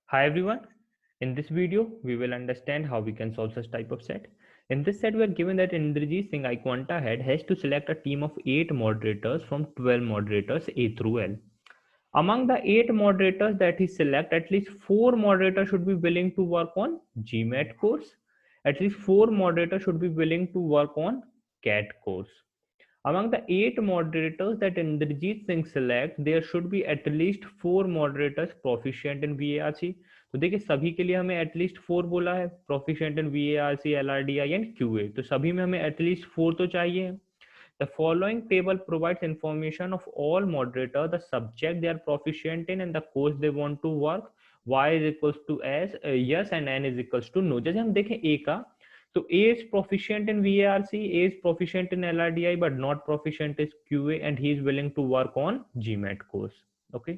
Hi everyone. In this video, we will understand how we can solve such type of set. In this set, we are given that Indrajit Singh iQuanta head has to select a team of 8 moderators from 12 moderators A through L. Among the 8 moderators that he select, at least 4 moderators should be willing to work on GMAT course. At least 4 moderators should be willing to work on CAT course. Among the 8 moderators that Indrajit Singh select, there should be at least 4 moderators proficient in VARC. तो देखिए सभी के लिए हमें at least 4 बोला है, proficient in VARC, LRDI and QA, तो सभी में हमें एटलीस्ट 4 तो चाहिए। The following table provides information of all moderators, the subject they are proficient in and the course they want to work. Y is equals to S, yes and N is equals to no. जैसे हम देखें A का, तो A is proficient in VARC, A is proficient in LRDI but not proficient in QA and he is willing to work on GMAT course. Okay.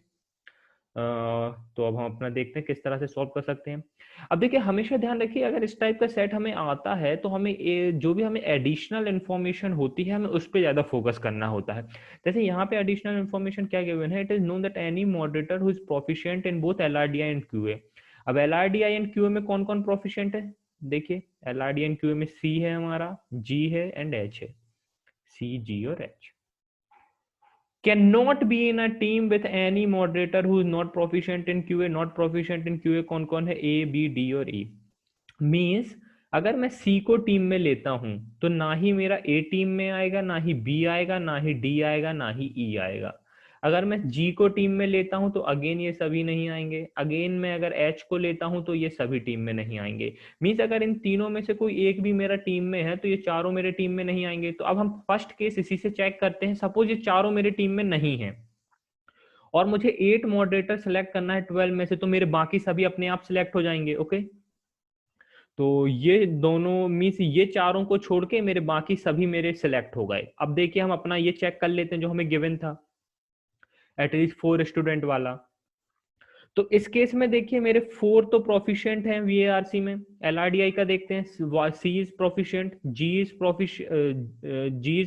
तो अब हम अपना देखते हैं किस तरह से सॉल्व कर सकते हैं। अब देखिए हमेशा ध्यान रखिए, अगर इस टाइप का सेट हमें आता है तो हमें जो भी हमें एडिशनल इन्फॉर्मेशन होती है हमें उस पर ज्यादा फोकस करना होता है। जैसे यहाँ पे एडिशनल इन्फॉर्मेशन क्या गिवन है, it is known that any moderator who is proficient in both LRDI and QA। अब LRDI एंड QA में कौन कौन प्रोफिशिएंट है, देखिए LRDI एंड QA में C है हमारा, G है एंड H है, C G और H। cannot be in a team with any moderator who is not proficient in QA। not proficient in QA कौन कौन है, A B D और E। मीन्स अगर मैं C को टीम में लेता हूं तो ना ही मेरा A टीम में आएगा, ना ही B आएगा, ना ही D आएगा, ना ही E आएगा। अगर मैं G को टीम में लेता हूं तो अगेन ये सभी नहीं आएंगे। अगेन मैं अगर H को लेता हूं तो ये सभी टीम में नहीं आएंगे। मीन्स अगर इन तीनों में से कोई एक भी मेरा टीम में है तो ये चारों मेरे टीम में नहीं आएंगे। तो अब हम फर्स्ट केस इसी से चेक करते हैं। सपोज ये चारों मेरे टीम में नहीं है और मुझे 8 मॉडरेटर सेलेक्ट करना है 12 में से, तो मेरे बाकी सभी अपने आप सिलेक्ट हो जाएंगे। ओके, तो ये दोनों मीन्स ये चारों को छोड़ के मेरे बाकी सभी मेरे सिलेक्ट हो गए। अब देखिए हम अपना ये चेक कर लेते हैं जो हमें गिवन था, एटलीस्ट 4 स्टूडेंट वाला। तो इस केस में देखिए मेरे 4 तो प्रोफिशिएंट हैं VARC में। LRDI का देखते हैं, C is proficient, G is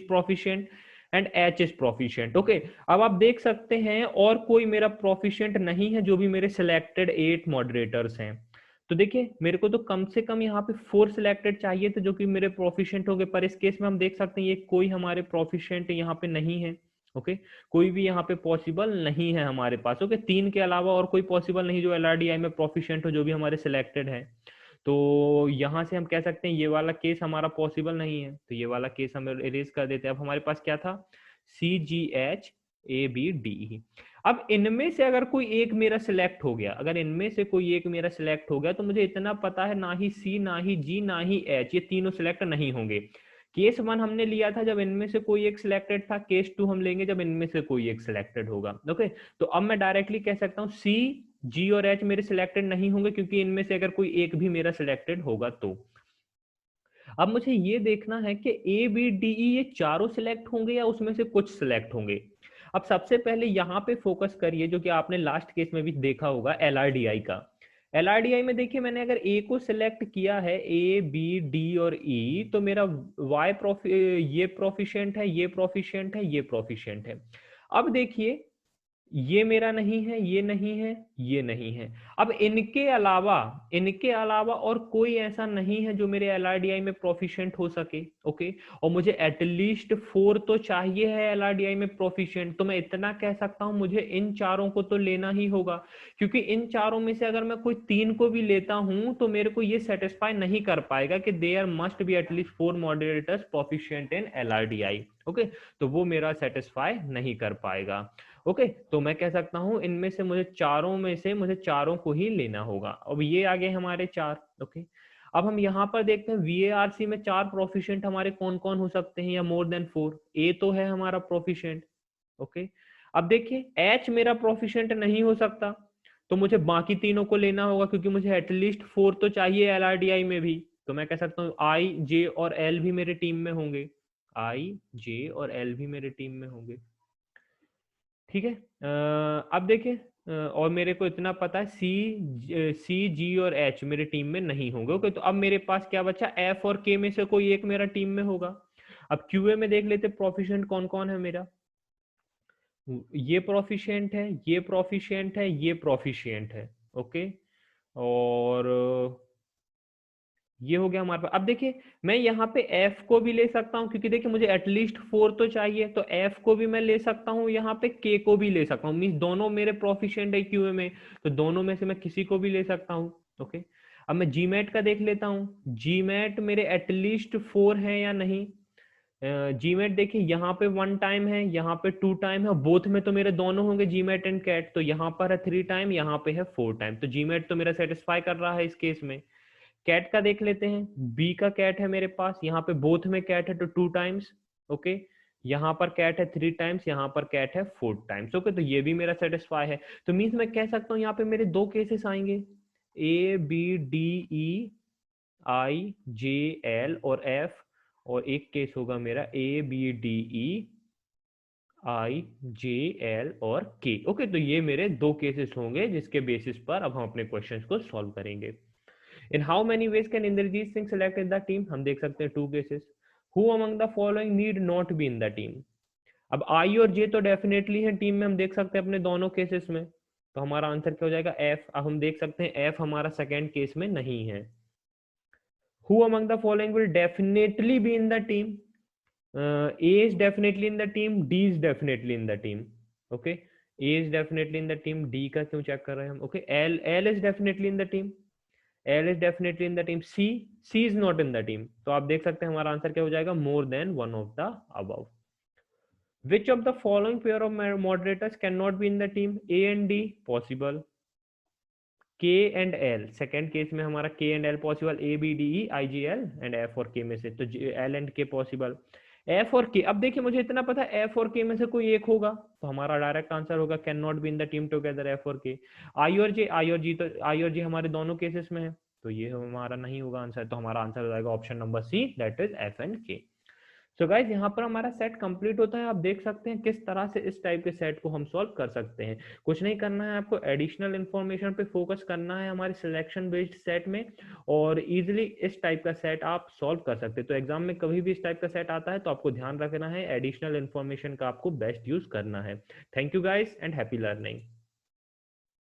proficient and H is proficient. Okay, अब आप देख सकते हैं और कोई मेरा प्रोफिशिएंट नहीं है जो भी मेरे सिलेक्टेड 8 मॉडरेटर्स हैं। तो देखिए मेरे को तो कम से कम यहाँ पे 4 सिलेक्टेड चाहिए थे जो कि मेरे प्रोफिशिएंट हो गए, पर इस केस में हम देख सकते हैं ये कोई हमारे प्रोफिशिएंट यहाँ पे नहीं है। ओके, कोई भी यहाँ पे पॉसिबल नहीं है हमारे पास। ओके, 3 के अलावा और कोई पॉसिबल नहीं जो LRDI में प्रोफिशिएंट हो, जो भी हमारे सिलेक्टेड है। तो यहाँ से हम कह सकते हैं ये वाला केस हमारा पॉसिबल नहीं है, तो ये वाला केस हम इरेज कर देते हैं। अब हमारे पास क्या था, CGHABDE। अब इनमें से अगर कोई एक मेरा सिलेक्ट हो गया, अगर इनमें से कोई एक मेरा सिलेक्ट हो गया तो मुझे इतना पता है ना ही C ना ही G ना ही H ये तीनों सिलेक्ट नहीं होंगे। केस 1 हमने लिया था जब इनमें से कोई एक सिलेक्टेड था, केस 2 हम लेंगे जब इनमें से कोई एक सिलेक्टेड होगा। ओके, तो अब मैं डायरेक्टली कह सकता हूँ C G और H मेरे सिलेक्टेड नहीं होंगे क्योंकि इनमें से अगर कोई एक भी मेरा सिलेक्टेड होगा तो। अब मुझे ये देखना है कि ABDE ये चारों सिलेक्ट होंगे या उसमें से कुछ सिलेक्ट होंगे। अब सबसे पहले यहाँ पे फोकस करिए जो कि आपने लास्ट केस में भी देखा होगा LRDI का। LRDI में देखिए मैंने अगर A को सिलेक्ट किया है, A B D और E, तो मेरा ये प्रोफिशिएंट है, ये प्रोफिशिएंट है, ये प्रोफिशिएंट है। अब देखिए ये मेरा नहीं है, ये नहीं है, ये नहीं है। अब इनके अलावा और कोई ऐसा नहीं है जो मेरे LRDI में प्रोफिशिएंट हो सके। ओके, और मुझे एटलीस्ट 4 तो चाहिए है LRDI में प्रोफिशिएंट। तो मैं इतना कह सकता हूं मुझे इन चारों को तो लेना ही होगा, क्योंकि इन चारों में से अगर मैं कोई 3 को भी लेता हूं तो मेरे को ये सेटिस्फाई नहीं कर पाएगा कि there must be at least 4 moderators proficient in LRDI। Okay, तो वो मेरा सेटिस्फाई नहीं कर पाएगा। ओके, तो मैं कह सकता हूं इनमें से मुझे चारों को ही लेना होगा। अब ये आ गए हमारे 4। ओके, अब हम यहाँ पर देखते हैं VARC में 4 प्रोफिशिएंट हमारे कौन कौन हो सकते हैं या मोर देन 4। A तो है हमारा प्रोफिशिएंट। ओके, अब देखिए H मेरा प्रोफिशिएंट नहीं हो सकता, तो मुझे बाकी तीनों को लेना होगा क्योंकि मुझे एटलीस्ट 4 तो चाहिए LRDI में भी। तो मैं कह सकता हूँ I J और L भी मेरे टीम में होंगे, I J और L भी मेरे टीम में होंगे। ठीक है, अब देखिए और मेरे को इतना पता है सी जी और एच मेरे टीम में नहीं होंगे। ओके, तो अब मेरे पास क्या बचा, एफ और के में से कोई एक मेरा टीम में होगा। अब क्यूए में देख लेते प्रोफिशिएंट कौन कौन है मेरा। ये प्रोफिशिएंट है, ये प्रोफिशिएंट है, ये प्रोफिशिएंट है। ओके, और ये हो गया हमारे पास। अब देखिए मैं यहाँ पे f को भी ले सकता हूँ, क्योंकि देखिए मुझे एटलीस्ट 4 तो चाहिए, तो f को भी मैं ले सकता हूँ, यहाँ पे k को भी ले सकता हूँ, मीन्स दोनों मेरे प्रोफिशिएंट है QA में, तो दोनों में से मैं किसी को भी ले सकता हूँ। ओके, अब मैं GMAT का देख लेता हूँ, GMAT मेरे एटलीस्ट 4 है या नहीं। GMAT देखिए यहाँ पे 1 टाइम है, यहाँ पे 2 टाइम है, बोथ में तो मेरे दोनों होंगे GMAT एंड कैट, तो यहाँ पर है 3 टाइम, यहाँ पे है 4 टाइम, तो GMAT तो मेरा सेटिस्फाई कर रहा है इस केस में। कैट का देख लेते हैं, बी का कैट है मेरे पास, यहाँ पे बोथ में कैट है तो 2 टाइम्स। ओके, यहाँ पर कैट है 3 टाइम्स, यहाँ पर कैट है 4 टाइम्स। ओके, तो ये भी मेरा सेटिस्फाई है, तो मीन्स मैं कह सकता हूँ यहाँ पे मेरे 2 केसेस आएंगे, ABDEIJL और F, और एक केस होगा मेरा ABDEIJL और K। ओके, तो ये मेरे 2 केसेस होंगे जिसके बेसिस पर अब हम अपने क्वेश्चंस को सॉल्व करेंगे। In how many ways can Indrajit Singh select in the team? हम देख सकते हैं 2 cases. Who among the following need not be in the team? अब I और J तो डेफिनेटली है टीम में, हम देख सकते हैं अपने दोनों केसेस में, तो हमारा आंसर क्या हो जाएगा F। अब हम देख सकते हैं F हमारा सेकेंड केस में नहीं है। Who among the following will definitely be in the team? A is definitely in the team, D is definitely in the team. Okay, A is definitely in the team, D का क्यों check कर रहे हैं हम? Okay, L is definitely in the team, L is definitely in the team, C is not in the team, तो आप देख सकते हैं हमारा आंसर क्या हो जाएगा, more than one of the above. Which of the following pair of moderators cannot be in the team? A and D possible, K and L second case में हमारा K and L possible, A B D E I G L and F और K में से, तो L and K possible, F और K। अब देखिए मुझे इतना पता है F और K में से कोई एक होगा, तो हमारा डायरेक्ट आंसर होगा can not be in the team together F और K। I और J तो I और J हमारे दोनों केसेस में है, तो ये हमारा नहीं होगा आंसर, तो हमारा आंसर हो जाएगा option number C, that is F and K। So guys यहाँ पर हमारा सेट कंप्लीट होता है। आप देख सकते हैं किस तरह से इस टाइप के सेट को हम सॉल्व कर सकते हैं। कुछ नहीं करना है आपको, एडिशनल इन्फॉर्मेशन पे फोकस करना है हमारे सिलेक्शन बेस्ड सेट में, और इजीली इस टाइप का सेट आप सॉल्व कर सकते हैं। तो एग्जाम में कभी भी इस टाइप का सेट आता है तो आपको ध्यान रखना है, एडिशनल इन्फॉर्मेशन का आपको बेस्ट यूज करना है। Thank you guys and happy learning.